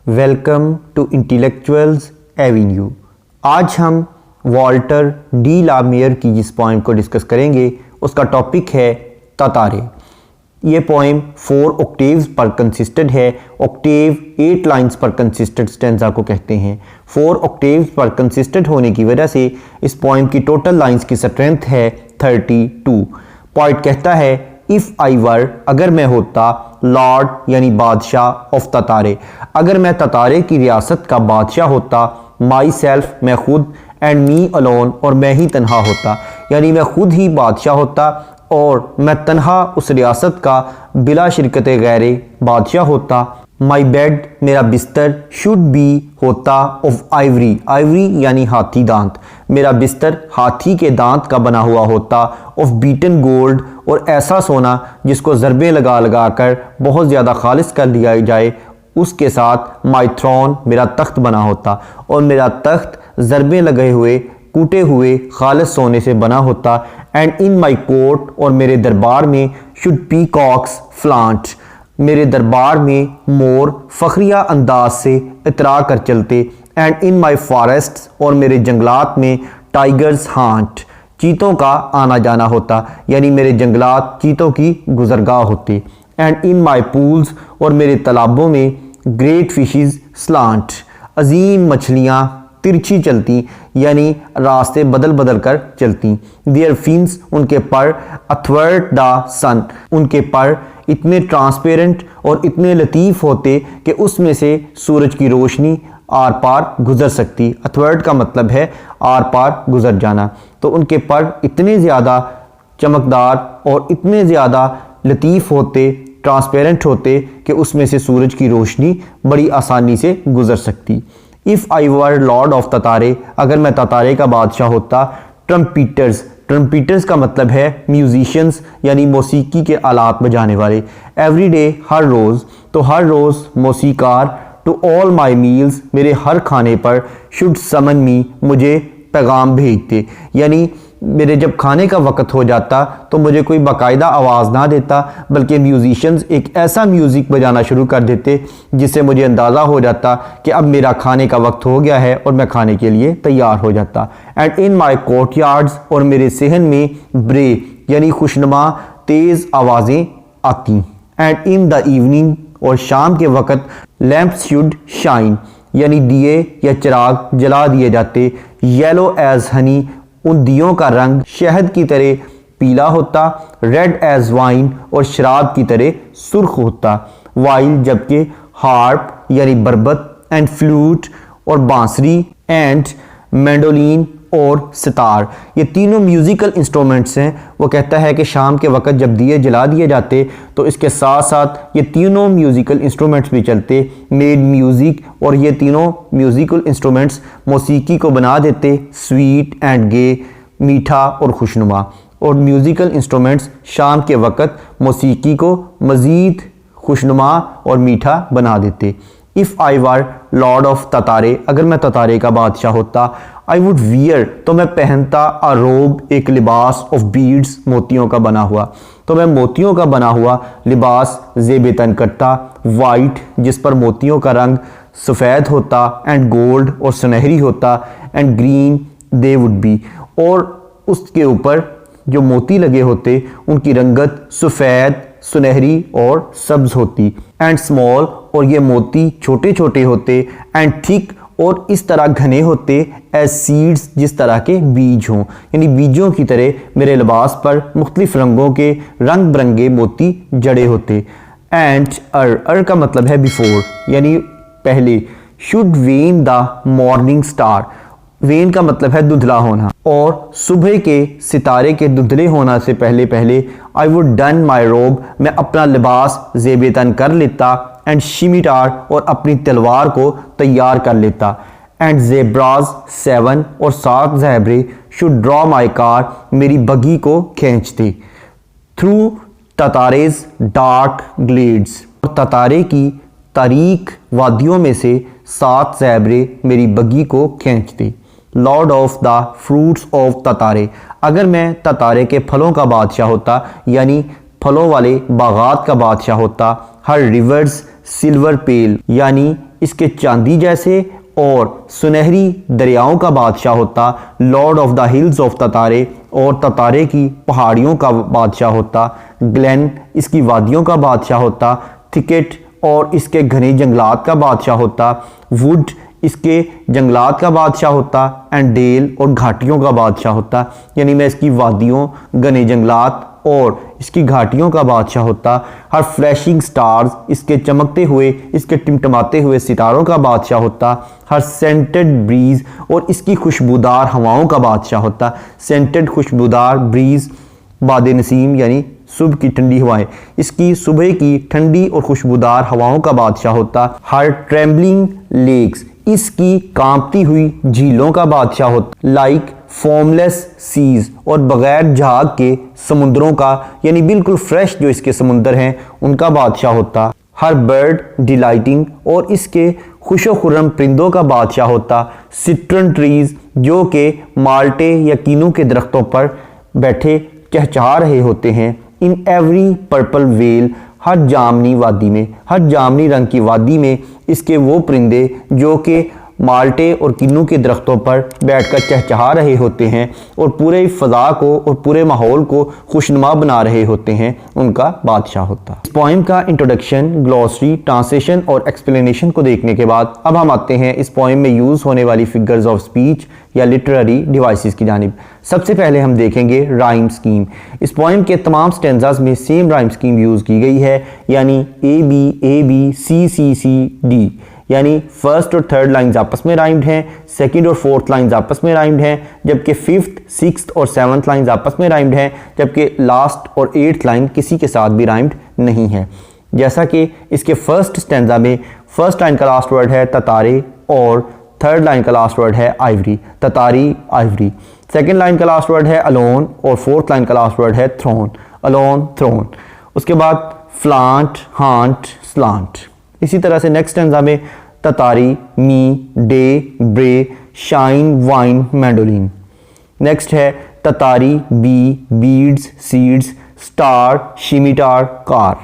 Welcome to intellectuals Avenue. आज हम Walter D ला mayor की जिस पोइम को डिस्कस करेंगे उसका टॉपिक है ततारे। ये पोइम 4 ऑक्टेव्स पर कंसिस्टेड है। ऑक्टेव 8 लाइंस पर कंसिस्टेड स्टेंजा को कहते हैं। 4 ऑक्टेव्स पर कंसिस्टेड होने की वजह से इस पोइम की टोटल लाइंस की स्ट्रेंथ है 32। पॉइंट कहता है इफ़ आई वर, अगर मैं होता, लॉर्ड यानी बादशाह ऑफ ततारे, अगर मैं ततारे की रियासत का बादशाह होता, माई सेल्फ मैं खुद, एंड मी अलोन और मैं ही तन्हा होता, यानी मैं खुद ही बादशाह होता और मैं तन्हा उस रियासत का बिला शिरकत गैरे बादशाह होता। माई बेड मेरा बिस्तर, शुड बी होता ऑफ आइवरी, आइवरी यानी हाथी दांत, मेरा बिस्तर हाथी के दांत का बना हुआ होता। ऑफ बीटन गोल्ड और ऐसा सोना जिसको ज़रबे लगा लगा कर बहुत ज़्यादा खालिस कर लिया जाए, उसके साथ माई थ्रोन मेरा तख्त बना होता और मेरा तख्त ज़रबे लगे हुए कूटे हुए खालिस सोने से बना होता। एंड इन माई कोर्ट और मेरे दरबार में शुड पीकॉक्स फ्लांट, मेरे दरबार में मोर फखरिया अंदाज से इतरा कर चलते। एंड इन माई फॉरेस्ट और मेरे जंगलात में टाइगर्स हांट, चीतों का आना जाना होता, यानी मेरे जंगलात चीतों की गुजरगाह होती। एंड इन माई पूल्स और मेरे तालाबों में ग्रेट फिशेस स्लांट, अजीम मछलियाँ तिरछी चलती, यानी रास्ते बदल बदल कर चलती। देयर फिन्स उनके पर अथवर्ट द सन, उनके पर इतने ट्रांसपेरेंट और इतने लतीफ़ होते कि उसमें से सूरज की रोशनी आर पार गुजर सकती। अथवर्ट का मतलब है आर पार गुजर जाना। तो उनके पर इतने ज़्यादा चमकदार और इतने ज़्यादा लतीफ़ होते, ट्रांसपेरेंट होते कि उसमें से सूरज की रोशनी बड़ी आसानी से गुजर सकती। If I were lord of Tartary, अगर मैं ततारे का बादशाह होता। ट्रम्पीटर्स, ट्रम्पीटर्स का मतलब है म्यूजिशियंस, यानी मौसीकी के आलात बजाने वाले। एवरी डे हर रोज़, तो हर रोज़ मौसीकार। टू ऑल माई मील्स, मेरे हर खाने पर। शुड समन मी, मुझे पैगाम भेजते, यानी मेरे जब खाने का वक़्त हो जाता तो मुझे कोई बाकायदा आवाज़ ना देता, बल्कि म्यूजिशियंस एक ऐसा म्यूज़िक बजाना शुरू कर देते जिससे मुझे अंदाज़ा हो जाता कि अब मेरा खाने का वक्त हो गया है और मैं खाने के लिए तैयार हो जाता। And in my court yards और मेरे सहन में ब्रे यानी खुशनुमा तेज़ आवाज़ें आती। एंड इन द इवनिंग और शाम के वक़्त लैम्प्स शुड शाइन, यानी दिए या चिराग जला दिए जाते। येलो एज हनी, उन दियों का रंग शहद की तरह पीला होता। रेड एज वाइन और शराब की तरह सुर्ख होता। वाइल जबकि हार्प यानी बरबत, एंड फ्लूट और बांसुरी, एंड मैंडोलिन और सितार, ये तीनों म्यूज़िकल इंस्ट्रूमेंट्स हैं। वो कहता है कि शाम के वक़्त जब दिए जला दिए जाते तो इसके साथ साथ ये तीनों म्यूज़िकल इंस्ट्रूमेंट्स भी चलते, मेड म्यूज़िक, और ये तीनों म्यूज़िकल इंस्ट्रूमेंट्स मौसीकी को बना देते स्वीट एंड गे, मीठा और खुशनुमा। और म्यूज़िकल इंस्ट्रूमेंट्स शाम के वक़्त मौसीकी को मज़ीद खुशनुमा और मीठा बना देते। If I were lord of Tartary, अगर मैं ततारे का बादशाह होता। आई वुड वियर, तो मैं पहनता अ रोब, एक लिबास ऑफ बीड्स, मोतियों का बना हुआ, तो मैं मोतियों का बना हुआ लिबास ज़ेब तन करता। वाइट जिस पर मोतियों का रंग सफ़ेद होता, एंड गोल्ड और सुनहरी होता, and green they would be, और उसके ऊपर जो मोती लगे होते उनकी रंगत सफ़ेद, सुनहरी और सब्ज होती। एंड स्मॉल, और ये मोती छोटे छोटे होते। एंड थिक, और इस तरह घने होते एज सीड्स, जिस तरह के बीज हों, यानी बीजों की तरह मेरे लिबास पर मुख्तलिफ रंगों के रंग बिरंगे मोती जड़े होते। एंड अर का मतलब है बिफोर, यानी पहले। Should when the morning star, when का मतलब है धुंधला होना, और सुबह के सितारे के धुंधले होना से पहले पहले। आई वुड डन माई रोब, मैं अपना लिबास ज़ेब तन कर लेता। एंड शिमिटार, और अपनी तलवार को तैयार कर लेता। एंड ज़ेब्राज 7, और 7 ज़ेब्रे शुड ड्रॉ माई कार, मेरी बगी को खींचते। थ्रू ततारेज डार्क ग्लेड्स, और ततारे की तारीक वादियों में से 7 ज़ेब्रे मेरी बगी को खींचते। Lord of the fruits of Tartary, अगर मैं ततारे के फलों का बादशाह होता, यानी फलों वाले बागात का बादशाह होता। हर रिवर्स सिल्वर पेल, यानी इसके चांदी जैसे और सुनहरी दरियाओं का बादशाह होता, lord of the hills of Tartary और ततारे की पहाड़ियों का बादशाह होता, ग्लेन इसकी वादियों का बादशाह होता, थिकेट और इसके घने जंगलात का बादशाह होता, वुड इसके जंगलात का बादशाह होता, एंड डेल और घाटियों का बादशाह होता। यानी मैं इसकी वादियों, घने जंगलात और इसकी घाटियों का बादशाह होता। हर फ्लैशिंग स्टार्स इसके चमकते हुए, इसके टिमटमाते हुए सितारों का बादशाह होता। हर सेंटेड ब्रीज और इसकी खुशबूदार हवाओं का बादशाह होता। सेंटेड खुशबूदार ब्रीज बाद नसीम यानी सुबह की ठंडी हवाएं, इसकी सुबह की ठंडी और खुशबूदार हवाओं का बादशाह होता। हर ट्रेम्बलिंग लेक्स इसकी कांपती हुई झीलों का बादशाह होता। लाइक फॉर्मलेस सीज और बगैर झाग के समुद्रों का यानी बिल्कुल फ्रेश जो इसके समुंदर हैं उनका बादशाह होता। हर बर्ड डिलाइटिंग और इसके खुशो खुर्रम परिंदों का बादशाह होता। सिट्रन ट्रीज जो कि माल्टे या कीनू के दरख्तों पर बैठे चहचहा रहे होते हैं। इन एवरी पर्पल वेल हर जामनी वादी में, हर जामनी रंग की वादी में इसके वो परिंदे जो कि माल्टे और किन्नू के दरख्तों पर बैठकर चहचहा रहे होते हैं और पूरे फ़ज़ा को और पूरे माहौल को खुशनुमा बना रहे होते हैं, उनका बादशाह होता। इस पोइम का इंट्रोडक्शन, ग्लॉसरी, ट्रांसलेशन और एक्सप्लेनेशन को देखने के बाद अब हम आते हैं इस पोइम में यूज़ होने वाली फिगर्स ऑफ स्पीच या लिटरेरी डिवाइसेस की जानिब। सबसे पहले हम देखेंगे राइम स्कीम। इस पोइम के तमाम स्टेंजास में सेम राइम स्कीम यूज़ की गई है, यानी ए बी सी डी, यानी फर्स्ट और थर्ड लाइंस आपस में राइम्ड हैं, सेकंड और फोर्थ लाइंस आपस में राइम्ड हैं, जबकि फिफ्थ, सिक्स्थ और सेवन्थ लाइंस आपस में राइम्ड हैं, जबकि लास्ट और एट्थ लाइन किसी के साथ भी राइम्ड नहीं है। जैसा कि इसके फर्स्ट स्टेंजा में फर्स्ट लाइन का लास्ट वर्ड है ततारे और थर्ड लाइन का लास्ट वर्ड है आइवरी, ततारी आइवरी। सेकेंड लाइन का लास्ट वर्ड है अलोन और फोर्थ लाइन का लास्ट वर्ड है थ्रोन, अलोन थ्रोन। उसके बाद फ्लांट, हांट, स्लांट। इसी तरह से नेक्स्ट स्टेंजा में Tartary, me, day, bray, shine, wine, mandolin. Next है Tartary, bee, beads, seeds, star, scimitar, car.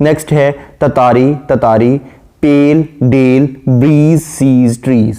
Next है Tartary, pale, dale, breeze, seas, trees.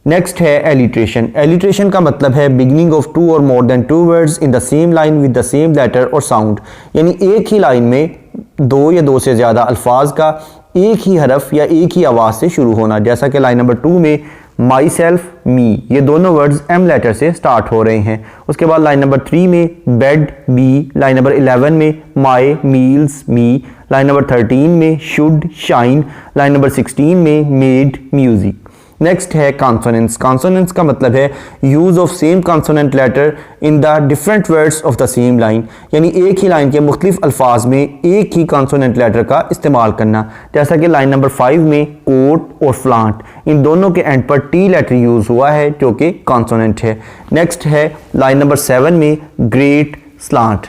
Next है एलिट्रेशन। एलिट्रेशन का मतलब है बिगिनिंग ऑफ टू और more than two words in the same line with the same letter और sound, यानी एक ही line में दो या दो से ज़्यादा अल्फाज का एक ही हरफ या एक ही आवाज़ से शुरू होना। जैसा कि लाइन नंबर 2 में माई सेल्फ, मी, ये दोनों वर्ड्स एम लेटर से स्टार्ट हो रहे हैं। उसके बाद लाइन नंबर 3 में बेड, बी, लाइन नंबर 11 में my, meals, me, line number 13 में शुड, शाइन, लाइन नंबर 16 में मेड, म्यूजिक। नेक्स्ट है कॉन्सोनेंट्स। कॉन्सोनेंट्स का मतलब है use of same consonant letter in the different words of the same line, यानी एक ही line के मुख्तलिफ अल्फाज में एक ही कॉन्सोनेंट लेटर का इस्तेमाल करना। जैसा कि लाइन नंबर 5 में कोट और फ्लांट, इन दोनों के एंड पर टी लेटर यूज़ हुआ है जो कि कॉन्सोनेंट है। नेक्स्ट है लाइन नंबर 7 में ग्रेट, स्लांट।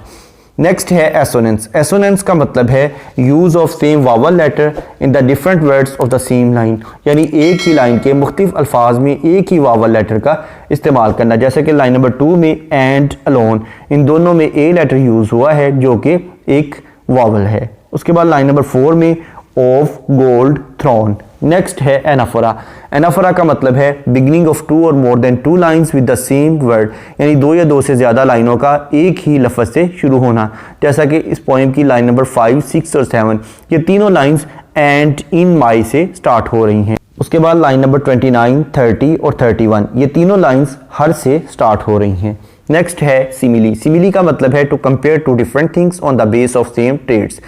नेक्स्ट है एसोनेंस। एसोनेंस का मतलब है use of same vowel letter in the different words of the same line, यानी एक ही लाइन के मुख्तलिफ अल्फाज में एक ही वावल लेटर का इस्तेमाल करना। जैसे कि लाइन नंबर 2 में एंड, अलोन, इन दोनों में ए लेटर यूज़ हुआ है जो कि एक वावल है। उसके बाद लाइन नंबर 4 में ऑफ, गोल्ड, थ्रोन। नेक्स्ट है एनाफोरा। एनाफोरा का मतलब है बिगिनिंग ऑफ टू और more than two lines with the same word, यानी दो या दो से ज़्यादा लाइनों का एक ही लफ्ज़ से शुरू होना। जैसा कि इस पोइम की लाइन नंबर 5, 6 और 7, ये तीनों लाइंस एंड, इन, माई से स्टार्ट हो रही हैं। उसके बाद लाइन नंबर 29, 30 और 31, ये तीनों लाइंस हर से स्टार्ट हो रही हैं। नेक्स्ट है सिमिली। सिमिली का मतलब है to compare two different things on the base of same traits,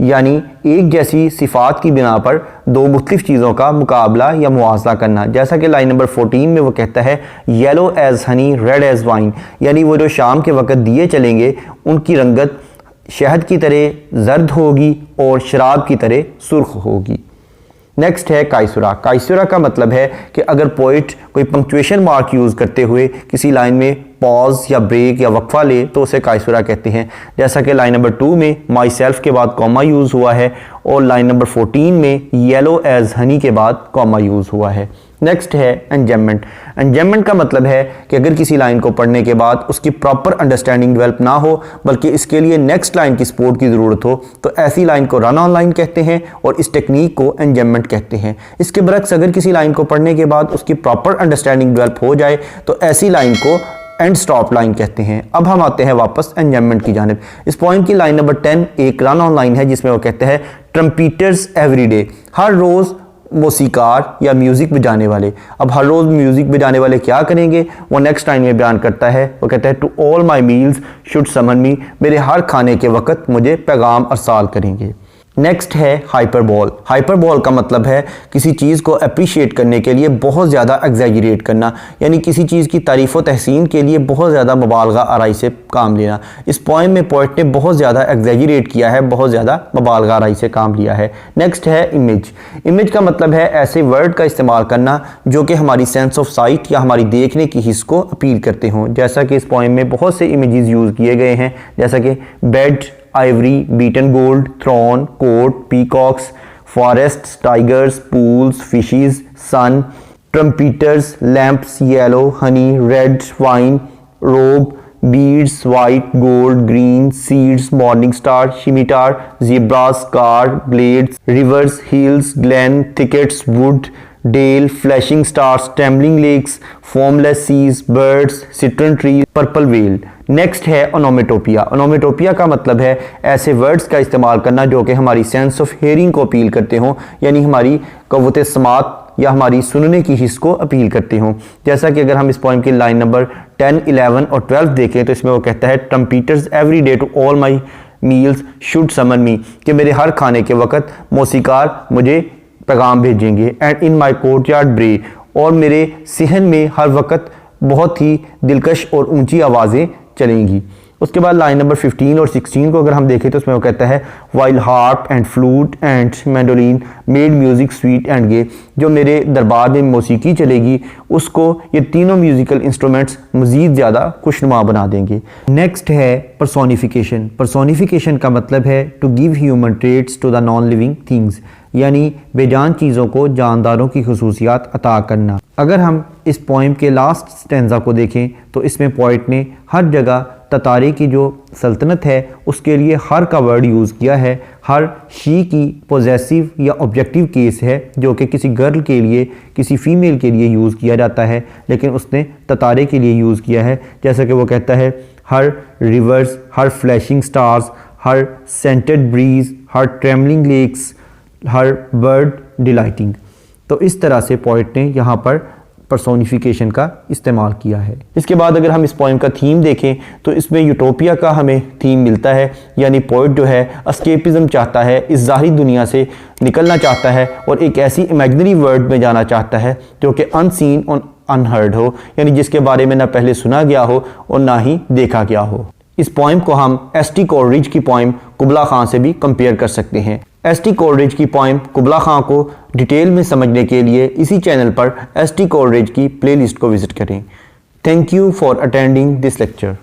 यानी एक जैसी सिफात की बिना पर दो मुख्तलिफ चीज़ों का मुकाबला या मुआवजा करना। जैसा कि लाइन नंबर 14 में वो कहता है yellow as honey, red as wine, यानी वो जो शाम के वक़्त दिए चलेंगे उनकी रंगत शहद की तरह जर्द होगी और शराब की तरह सुर्ख होगी। नेक्स्ट है काइसुरा। काइसुरा का मतलब है कि अगर पोइट कोई पंक्चुएशन मार्क यूज़ करते हुए किसी लाइन में पॉज या ब्रेक या वक्फा ले तो उसे काइसुरा कहते हैं। जैसा कि लाइन नंबर 2 में माई सेल्फ के बाद कॉमा यूज़ हुआ है और लाइन नंबर 14 में येलो एज हनी के बाद कॉमा यूज़ हुआ है। नेक्स्ट है एंजेममेंट। एंजेममेंट का मतलब है कि अगर किसी लाइन को पढ़ने के बाद उसकी प्रॉपर अंडरस्टैंडिंग डेवलप ना हो बल्कि इसके लिए नेक्स्ट लाइन की सपोर्ट की ज़रूरत हो तो ऐसी लाइन को रन ऑन लाइन कहते हैं और इस टेक्निक को एंजेममेंट कहते हैं। इसके बरक्स अगर किसी लाइन को पढ़ने के बाद उसकी प्रॉपर अंडरस्टैंडिंग डेवलप हो जाए तो ऐसी लाइन को एंड स्टॉप लाइन कहते हैं। अब हम आते हैं वापस एंजेममेंट की जानिब। इस पॉइंट की लाइन नंबर 10 एक रन ऑन लाइन है जिसमें वो कहते हैं ट्रम्पीटर्स एवरीडे, हर रोज़ मौसीकार या म्यूज़िक बजाने वाले। अब हर रोज़ म्यूज़िक बजाने वाले क्या करेंगे वो नेक्स्ट टाइम में बयान करता है। वो कहता है to all my meals should summon me, मेरे हर खाने के वक्त मुझे पैगाम अरसाल करेंगे। नेक्स्ट है हाइपरबोल। हाइपरबोल का मतलब है किसी चीज़ को अप्रिशिएट करने के लिए बहुत ज़्यादा एग्जैजरेट करना, यानी किसी चीज़ की तारीफ़ व तहसीन के लिए बहुत ज़्यादा मुबालगा आराई से काम लेना। इस पोएम में पोइट ने बहुत ज़्यादा एग्जैजरेट किया है, बहुत ज़्यादा मुबालगा आराई से काम लिया है। नेक्स्ट है इमेज। इमेज का मतलब है ऐसे वर्ड का इस्तेमाल करना जो कि हमारी सेंस ऑफ साइट या हमारी देखने की हिस्स को अपील करते हों। जैसा कि इस पोएम में बहुत से इमेजेस यूज़ किए गए हैं, जैसा कि bed, ivory, beaten gold, throne, coat, peacocks, forests, tigers, pools, fishes, sun, trumpeters, lamps, yellow, honey, red, wine, robe, beads, white, gold, green, seeds, morning star, scimitar, zebras, car, blades, rivers, hills, glen, thickets, wood, dale, flashing stars, trembling lakes, formless seas, birds, citron trees, purple vale. Next है onomatopoeia. Onomatopoeia का मतलब है ऐसे words का इस्तेमाल करना जो कि हमारी सेंस ऑफ हेयरिंग को अपील करते हों, यानी हमारी कव्वत समात या हमारी सुनने की हिस्स को अपील करते हों। जैसा कि अगर हम इस पोएम की लाइन नंबर 10, 11 और 12 देखें तो इसमें वो कहता है trumpeters every day to all my meals should summon me, कि मेरे हर खाने के वक्त मौसीकार मुझे पैगाम भेजेंगे। एंड इन माई कोर्टयार्ड ब्रे, और मेरे सिहन में हर वक्त बहुत ही दिलकश और ऊंची आवाज़ें चलेंगी। उसके बाद लाइन नंबर 15 और 16 को अगर हम देखें तो उसमें वो कहता है while harp and flute and mandolin made music sweet and gay, जो मेरे दरबार में मौसीकी चलेगी उसको ये तीनों म्यूज़िकल इंस्ट्रूमेंट्स मज़ीद ज़्यादा खुशनुमा बना देंगे। नेक्स्ट है पर्सोनिफिकेशन। पर्सोनिफिकेशन का मतलब है to give human traits to the non living things, यानी बेजान चीज़ों को जानदारों की खुसूसियात अता करना। अगर हम इस पोएम के लास्ट स्टेंजा को देखें तो इसमें पोइट ने हर जगह ततारे की जो सल्तनत है उसके लिए हर का वर्ड यूज़ किया है। हर शी की पोजेसिव या ऑब्जेक्टिव केस है जो कि किसी गर्ल के लिए, किसी फीमेल के लिए यूज़ किया जाता है, लेकिन उसने ततारे के लिए यूज़ किया है। जैसा कि वो कहता है हर रिवर्स, हर फ्लैशिंग स्टार्स, हर सेंटेड ब्रीज, हर ट्रेमलिंग लेक्स, हर बर्ड डिलाइटिंग। तो इस तरह से पोइट ने यहाँ पर पर्सोनिफिकेशन का इस्तेमाल किया है। इसके बाद अगर हम इस पोएम का थीम देखें तो इसमें यूटोपिया का हमें थीम मिलता है, यानी पोइट जो है एस्केपिज्म चाहता है, इस ज़ाहिरी दुनिया से निकलना चाहता है और एक ऐसी इमेजिनरी वर्ल्ड में जाना चाहता है जो कि अनसीन और अनहर्ड हो, यानी जिसके बारे में ना पहले सुना गया हो और ना ही देखा गया हो। इस पोएम को हम एस.टी. कोलरिज की पोएम कुबला खां से भी कंपेयर कर सकते हैं। एस.टी. कोलरिज की पोएम कुबला खां को डिटेल में समझने के लिए इसी चैनल पर एस.टी. कोलरिज की प्लेलिस्ट को विजिट करें। Thank you for attending this lecture.